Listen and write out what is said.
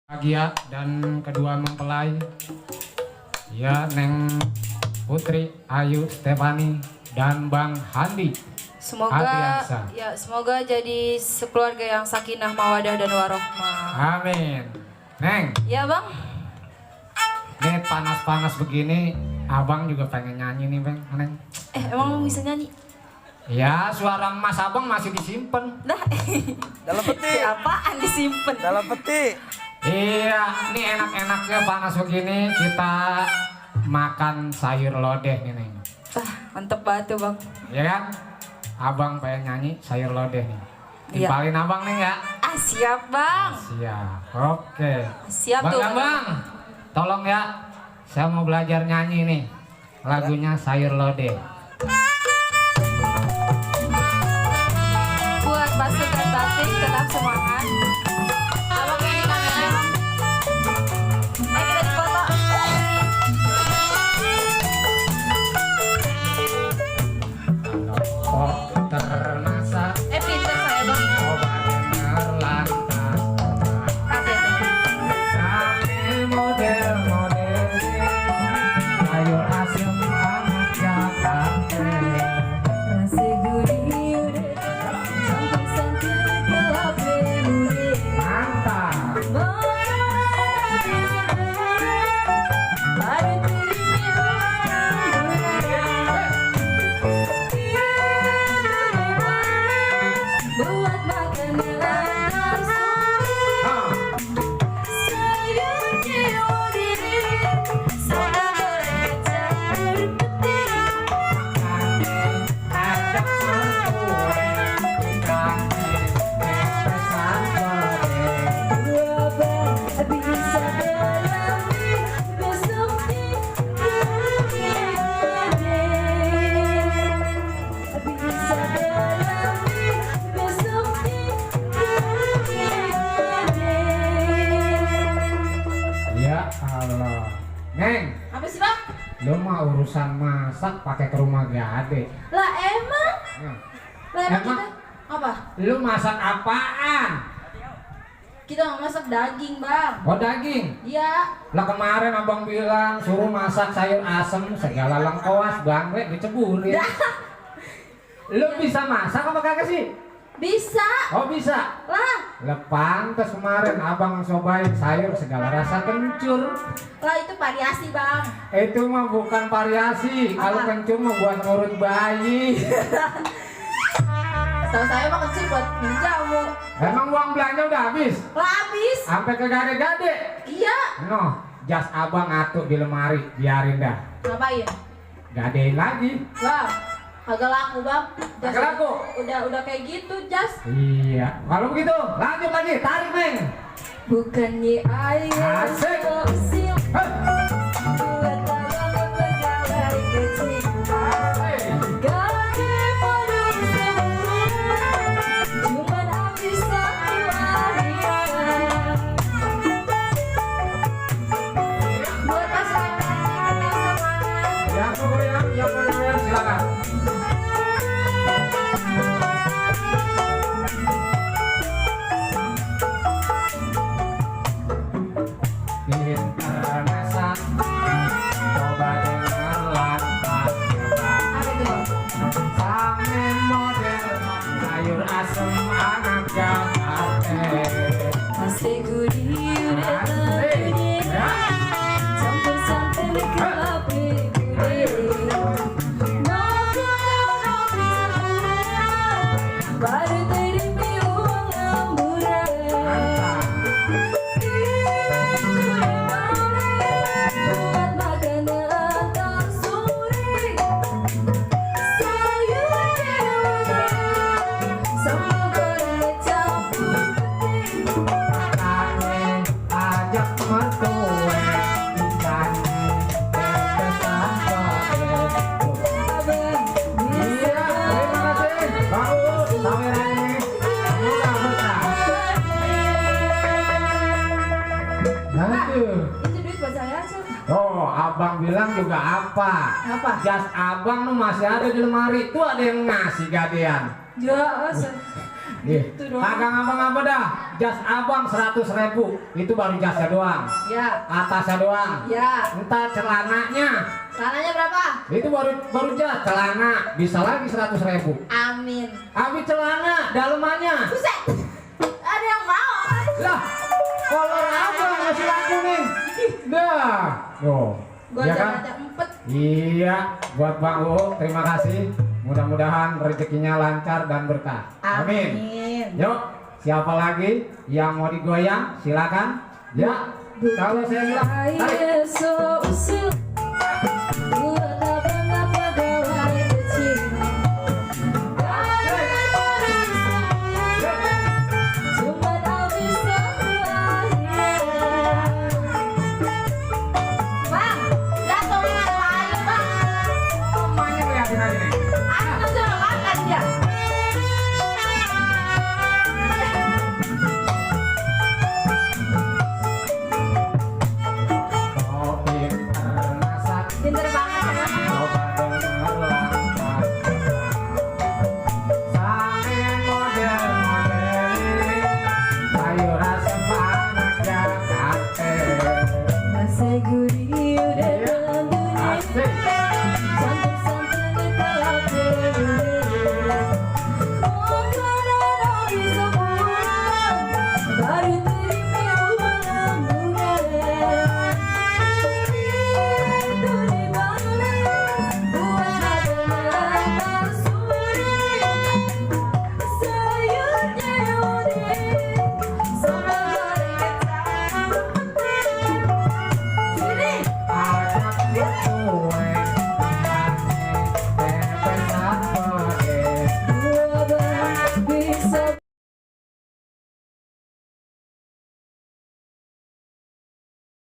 Bahagia dan kedua mempelai ya Neng Putri Ayu Stefani dan Bang Handi. Semoga jadi sekeluarga yang sakinah mawadah dan warohmah. Amin. Neng. Ya Bang. Ini panas-panas begini, abang juga pengen nyanyi nih Bang, Neng. Emang lu bisa nyanyi? Ya suara Mas Abang masih disimpan. Dah. Dalam peti. Apaan disimpan? Dalam peti. Iya, ini enak-enaknya panas begini kita makan sayur lodeh nih Neng. Mantep banget tuh Bang. Ya kan? Abang pengen nyanyi sayur lodeh nih. Iya. Timpalin abang nih ya. Siap Bang. Siap. Oke. Siap Bang tuh. Abang, tolong ya. Saya mau belajar nyanyi nih. Lagunya sayur lodeh. Buat pasukan batik tetap semangat. Abang ini kamera. Kita dipoto. Oh, termasa Pinter saya Bang. coba dengar lantas. Apa itu? Sampai model-model sayur asem anak Jakarta. Nasi gurih udah sampai santai kelabe muda. Mantap. Buat makanan Ah, sayur diri sama goreng cair putih. ajak serpue ikan pepesan lodeh. Berapa bisa berani besok bisa berani besok Ya Allah. Neng, Apa sih Bang? lu mah urusan masak pakai ke rumah gade. Lah emang? Nah, Lah emang Emang? kita apa? lu masak apaan? Kita mau masak daging Bang. Oh daging. Iya. Lah kemarin abang bilang suruh masak sayur asem segala lengkoas bangke diceburin. Lu bisa masak apa kagak sih? Bisa. Oh bisa. Lah. Lah pantes kemarin abang cobain sayur segala rasa kencur. Lah itu variasi Bang. Itu mah bukan variasi. Kalau Apa? kencur mah buat ngurut bayi. Setahu saya mah kecil buat minum jamu. Emang uang belanja udah habis? Lah habis. Sampai ke gade-gade. Iya. Noh, jas abang atuk di lemari, biarin dah. Ngapain? Gadein lagi. Lah. Agak laku Bang. Jas Agak laku? Udah kayak gitu Jas. Iya. Kalau begitu, lanjut lagi, tarik Neng. Bukannya air Asik. fosil Hei. buat abang pegawai kecil. Hei. Gaji penuh semua, cuman habis satu harian. Buat pasukan tetap semangat. Yang goyang, yang goyang, silakan. Pintar masak, coba dengar lantas. Apa itu Bang? Sampai model sayur asem anak Jakarta. Nasi gurih udah Asik. terjadi, Ya. campur santan kelabu baru terima uang lemburan. Buat makanan tak sore, sayur dewasa sama goreng campur putih. Aneh, ajak mertue ikan pepesan lodeh. Iya, terima kasih. Bagus, kameranya. Semoga berkah. Aduh. Itu duit buat saya aja. Oh, abang bilang juga apa? Apa? Jas abang tuh masih ada di lemari. Tuh ada yang ngasih gadean. Jas. Gitu dong. Kagak ngapa-ngapa dah. Jas abang 100.000. Itu baru jasnya doang. Ya. Atasnya doang. Ya. Entar celananya. Celananya berapa? Itu baru jas celana. Bisa lagi 100.000. Amin. Habis celana dalemannya. Buset. Ada yang mau. Lah, kolor abang masih laku nih. Dah. Oh. Gua Ya kan? aja empet. Iya, buat Bang Uu, terima kasih. Mudah-mudahan rezekinya lancar dan berkah. Amin. Yuk, siapa lagi yang mau digoyang? Silakan. Ya, kalau saya bilang, tarik. Yesus.